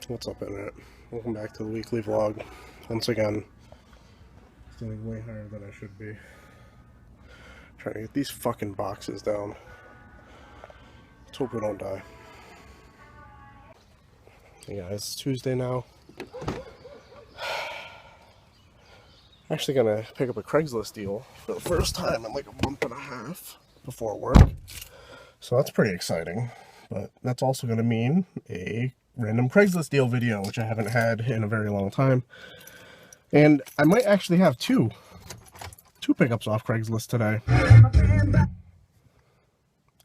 What's up, Internet? Welcome back to the weekly vlog. Once again, standing way higher than I should be. Trying to get these fucking boxes down. Let's hope we don't die. Hey guys, it's Tuesday now. Actually gonna pick up a Craigslist deal for the first time in like a month and a half before work. So that's pretty exciting. But that's also gonna mean a random Craigslist deal video, which I haven't had in a very long time. And I might actually have two pickups off Craigslist today.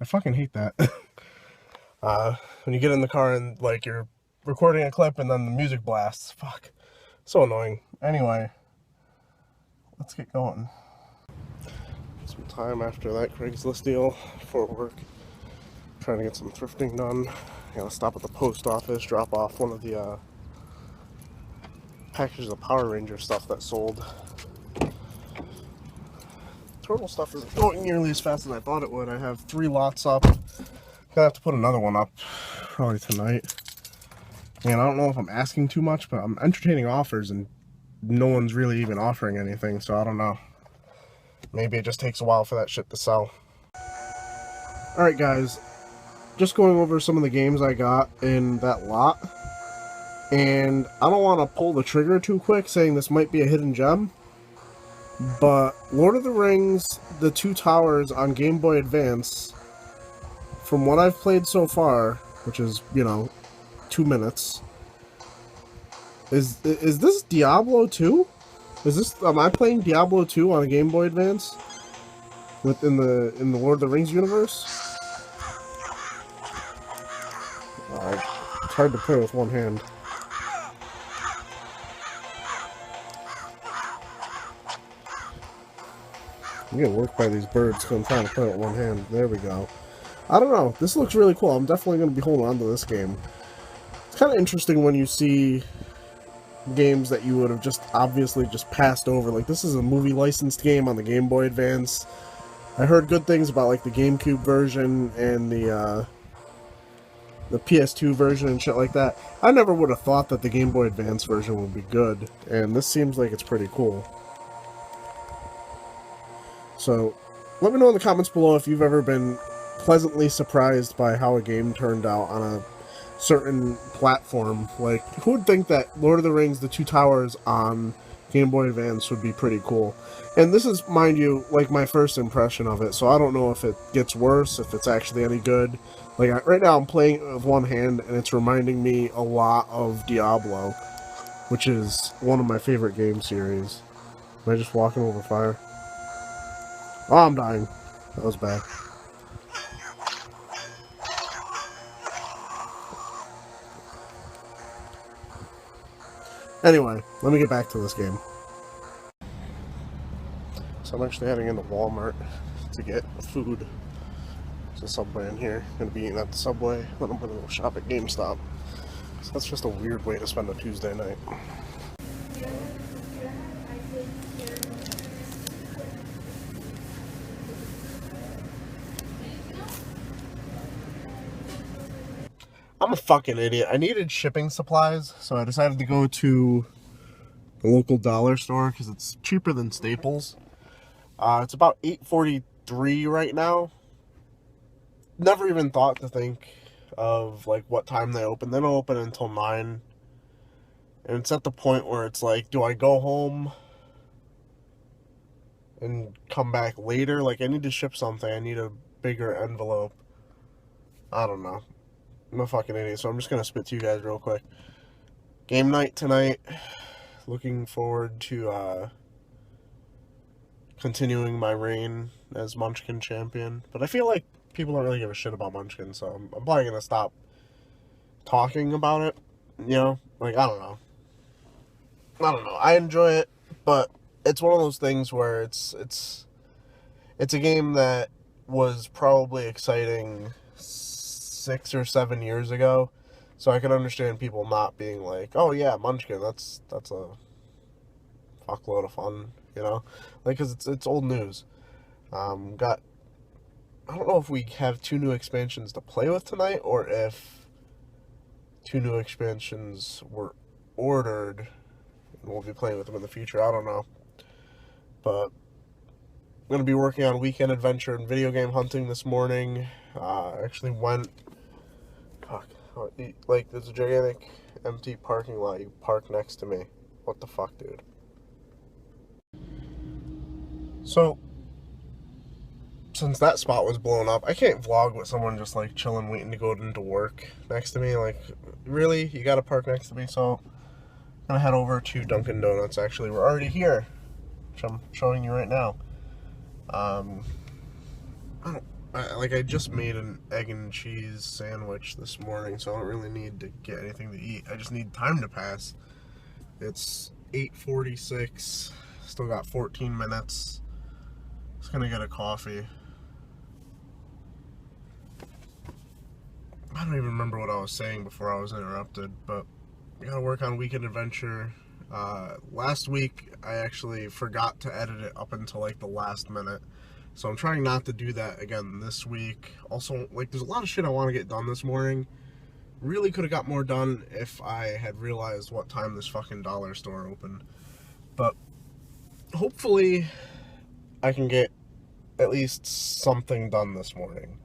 I fucking hate that. When you get in the car and like you're recording a clip and then the music blasts. Fuck. So annoying. Anyway, let's get going. Some time after that Craigslist deal for work. Trying to get some thrifting done. Gotta stop at the post office, drop off one of the packages of Power Ranger stuff that sold. Turtle stuff isn't going nearly as fast as I thought it would. I have 3 lots up. Gonna have to put another one up probably tonight. And I don't know if I'm asking too much, but I'm entertaining offers and no one's really even offering anything, so I don't know. Maybe it just takes a while for that shit to sell. Alright guys, just going over some of the games I got in that lot. And I don't want to pull the trigger too quick saying this might be a hidden gem. But Lord of the Rings, The Two Towers on Game Boy Advance, from what I've played so far, which is, 2 minutes, is this Diablo 2? Am I playing Diablo 2 on a Game Boy Advance? In the Lord of the Rings universe? It's hard to play with one hand. I'm getting worked by these birds because I'm trying to play it with one hand. There we go. I don't know. This looks really cool. I'm definitely going to be holding on to this game. It's kind of interesting when you see games that you would have just obviously just passed over. Like, this is a movie licensed game on the Game Boy Advance. I heard good things about, like, the GameCube version and the PS2 version and shit like that. I never would have thought that the Game Boy Advance version would be good. And this seems like it's pretty cool. So, let me know in the comments below if you've ever been pleasantly surprised by how a game turned out on a certain platform. Like, who would think that Lord of the Rings, The Two Towers on Game Boy Advance would be pretty cool? And this is, mind you, like my first impression of it, so I don't know if it gets worse, if it's actually any good. Like, right now I'm playing it with one hand, and it's reminding me a lot of Diablo, which is one of my favorite game series. Am I just walking over fire? Oh, I'm dying. That was bad. Anyway, let me get back to this game. So I'm actually heading into Walmart to get food. There's a Subway in here. I'm going to be eating at the Subway, then I'm going to go shop at GameStop. So that's just a weird way to spend a Tuesday night. I'm a fucking idiot. I needed shipping supplies, so I decided to go to the local dollar store because it's cheaper than Staples. It's about $8.43 right now. Never even thought to think of like what time they open. They don't open until 9. And it's at the point where it's like, do I go home and come back later? Like, I need to ship something. I need a bigger envelope. I don't know. I'm a fucking idiot, so I'm just gonna spit to you guys real quick. Game night tonight. Looking forward to continuing my reign as Munchkin champion. But I feel like people don't really give a shit about Munchkin, so I'm probably gonna stop talking about it. Like, I don't know. I enjoy it, but it's one of those things where it's a game that was probably exciting 6 or 7 years ago, so I can understand people not being like, oh yeah, Munchkin, that's a fuckload of fun, like, because it's old news. I don't know if we have 2 new expansions to play with tonight, or if 2 new expansions were ordered. We'll be playing with them in the future. I don't know. But I'm going to be working on Weekend Adventure and video game hunting this morning. Actually went... Fuck. Like, there's a gigantic empty parking lot. You park next to me. What the fuck, dude? So, since that spot was blown up, I can't vlog with someone just like chilling, waiting to go into work next to me. Like, really? You gotta park next to me? So, I'm gonna head over to Dunkin' Donuts. Actually, we're already here, which I'm showing you right now. I just made an egg and cheese sandwich this morning, so I don't really need to get anything to eat. I just need time to pass. It's 8:46. Still got 14 minutes. Just gonna get a coffee. I don't even remember what I was saying before I was interrupted, but I gotta work on Weekend Adventure. Last week, I actually forgot to edit it up until like the last minute. So I'm trying not to do that again this week. Also, like, there's a lot of shit I want to get done this morning. Really could have got more done if I had realized what time this fucking dollar store opened. But hopefully I can get at least something done this morning.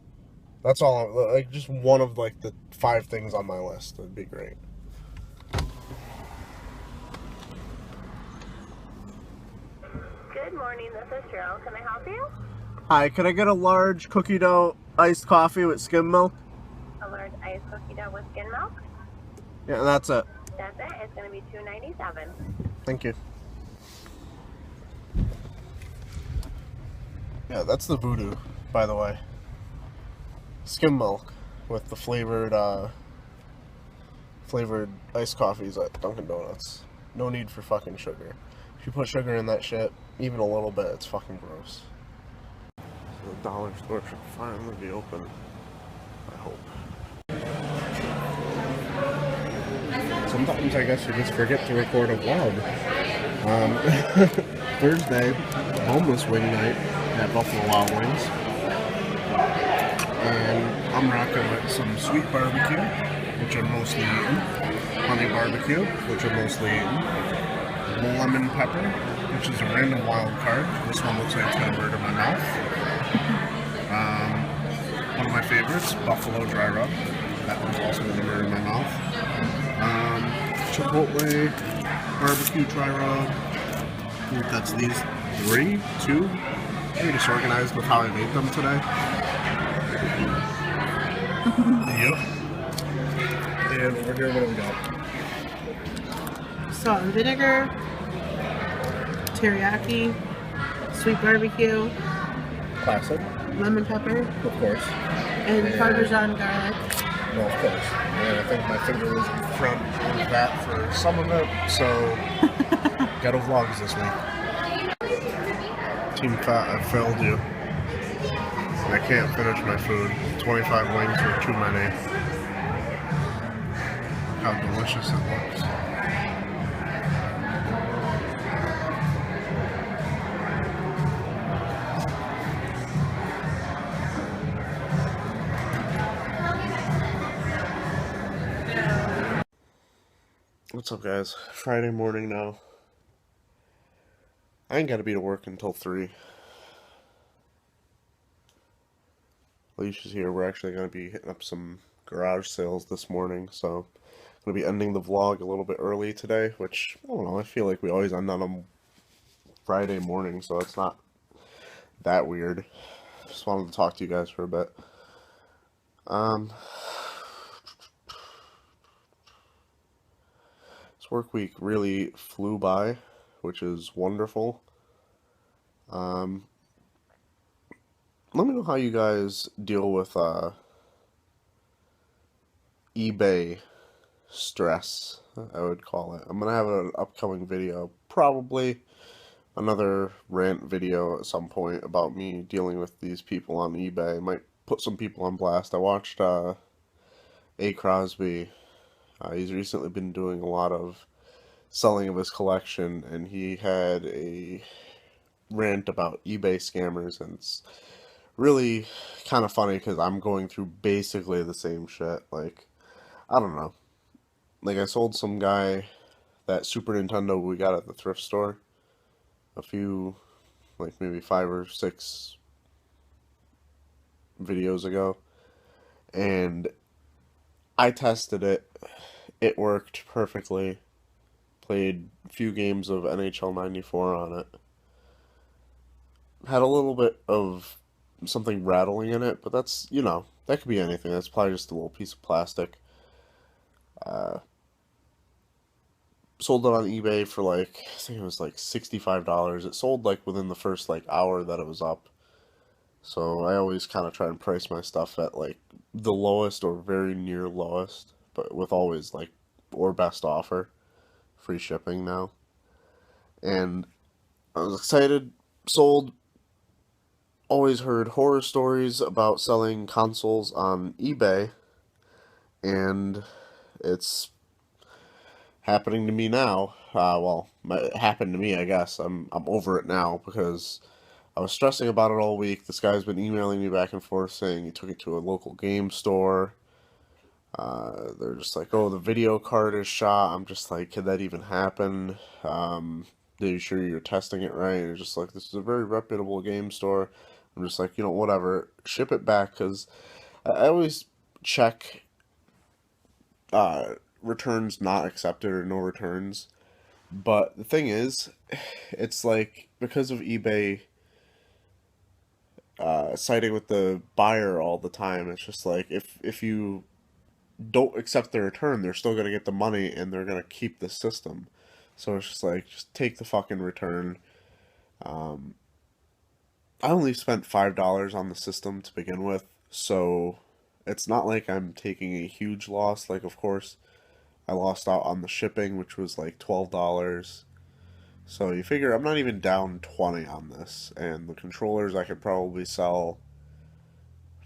That's all, like, just one of, like, the 5 things on my list. That'd be great. Good morning, this is Cheryl. Can I help you? Hi, can I get a large cookie dough iced coffee with skim milk? A large iced cookie dough with skim milk? Yeah, that's it. That's it. It's going to be $2.97. Thank you. Yeah, that's the Voodoo, by the way. Skim milk with the flavored iced coffees at Dunkin' Donuts. No need for fucking sugar. If you put sugar in that shit, even a little bit, it's fucking gross. So the dollar store should finally be open. I hope. Sometimes I guess you just forget to record a vlog. Thursday, homeless wing night at Buffalo Wild Wings. And I'm rocking with some sweet barbecue, which I'm mostly eating. Honey barbecue, which I'm mostly eating. Lemon pepper, which is a random wild card. This one looks like it's gonna murder my mouth. One of my favorites, buffalo dry rub. That one's also gonna murder my mouth. Chipotle barbecue dry rub. I think that's these 3, 2. I'm disorganized with how I made them today. Yep. And over here, what do we got? Salt and vinegar, teriyaki, sweet barbecue, Classic, lemon pepper, of course. and Parmesan garlic. No, of course. And I think my finger was in front of that for some of it, so ghetto vlogs this week. Team Fat, I failed you. I can't finish my food. 25 wings are too many. How delicious it looks. What's up, guys? Friday morning now. I ain't gotta be to work until 3. Alicia's here. We're actually gonna be hitting up some garage sales this morning, so I'm gonna be ending the vlog a little bit early today, which, I don't know, I feel like we always end on a Friday morning, so it's not that weird. Just wanted to talk to you guys for a bit. This work week really flew by, which is wonderful. Let me know how you guys deal with eBay stress, I would call it. I'm gonna have an upcoming video, probably another rant video at some point about me dealing with these people on eBay. I might put some people on blast. I watched A. Crosby. He's recently been doing a lot of selling of his collection, and he had a rant about eBay scammers, and it's really kind of funny because I'm going through basically the same shit. Like, I don't know. like I sold some guy that Super Nintendo we got at the thrift store a few, like maybe 5 or 6 videos ago, and I tested it. It worked perfectly. Played a few games of NHL 94 on it. Had a little bit of something rattling in it, but that's, that could be anything. That's probably just a little piece of plastic. Uh, Sold it on eBay for like, I think it was like $65. It sold like within the first like hour that it was up. So I always kind of try and price my stuff at like the lowest or very near lowest, but with always like, or best offer, free shipping now. And I was excited, sold. Always heard horror stories about selling consoles on eBay, and it's happening to me now. Well, it happened to me, I guess. I'm over it now because I was stressing about it all week. This guy's been emailing me back and forth saying he took it to a local game store. They're just like, oh, the video card is shot. I'm just like, could that even happen? Are you sure you're testing it right? And it's just like, this is a very reputable game store. I'm just like, whatever. Ship it back, because I always check returns not accepted or no returns. But the thing is, it's like, because of eBay siding with the buyer all the time, it's just like, if you don't accept the return, they're still going to get the money and they're going to keep the system. So it's just like, just take the fucking return. I only spent $5 on the system to begin with, so it's not like I'm taking a huge loss. Like, of course, I lost out on the shipping, which was like $12. So you figure I'm not even down 20 on this, and the controllers I could probably sell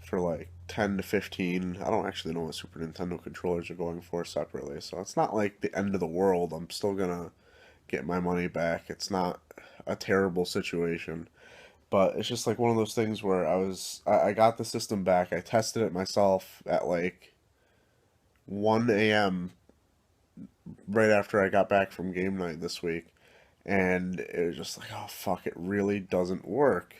for like 10 to 15. I don't actually know what Super Nintendo controllers are going for separately, so it's not like the end of the world. I'm still gonna get my money back. It's not a terrible situation. But it's just like one of those things where I got the system back. I tested it myself at like 1 a.m. right after I got back from game night this week. And it was just like, oh fuck, it really doesn't work.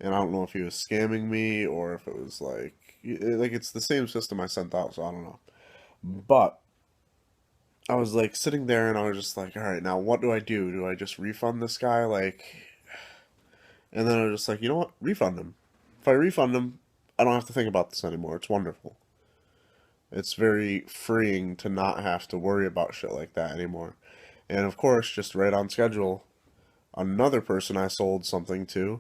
And I don't know if he was scamming me or if it was like it's the same system I sent out, so I don't know. But I was like sitting there and I was just like, all right, now what do I do? Do I just refund this guy? And then I was just like, you know what? Refund him. If I refund him, I don't have to think about this anymore. It's wonderful. It's very freeing to not have to worry about shit like that anymore. And of course, just right on schedule, another person I sold something to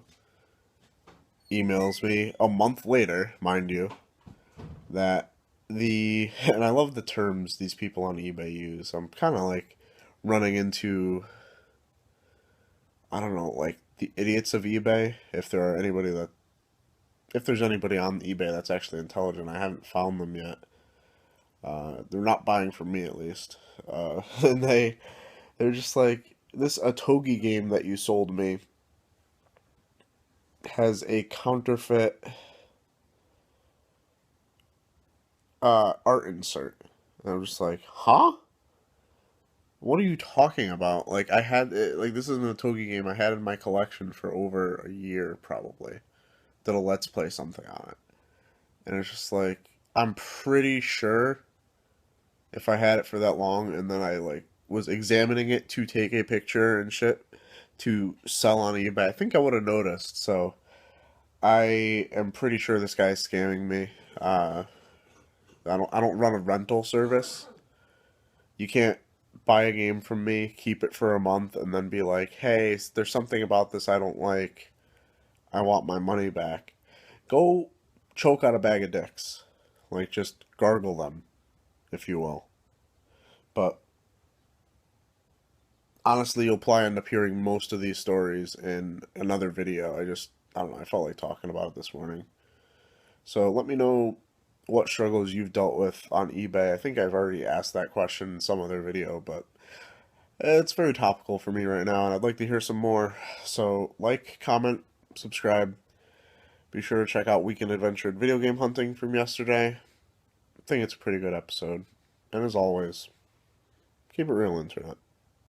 emails me a month later, mind you, that and I love the terms these people on eBay use. I'm kind of like running into, I don't know, like the idiots of eBay. If there's anybody on eBay that's actually intelligent, I haven't found them yet. They're not buying from me, at least. And they're just like, this Otogi game that you sold me has a counterfeit art insert. And I'm just like, huh? What are you talking about? Like, I had it, like, this is an Otogi game I had in my collection for over a year, probably. Did a Let's Play something on it. And it's just like, I'm pretty sure if I had it for that long and then I, like, was examining it to take a picture and shit to sell on eBay, I think I would have noticed. So, I am pretty sure this guy's scamming me. I don't run a rental service. You can't buy a game from me, keep it for a month, and then be like, hey, there's something about this I don't like. I want my money back. Go choke out a bag of dicks. Like, just gargle them, if you will. But honestly, you'll probably end up hearing most of these stories in another video. I don't know, I felt like talking about it this morning. So let me know what struggles you've dealt with on eBay. I think I've already asked that question in some other video, but it's very topical for me right now, and I'd like to hear some more. So like, comment, subscribe. Be sure to check out Weekend Adventure Video Game Hunting from yesterday. I think it's a pretty good episode. And as always, keep it real, internet.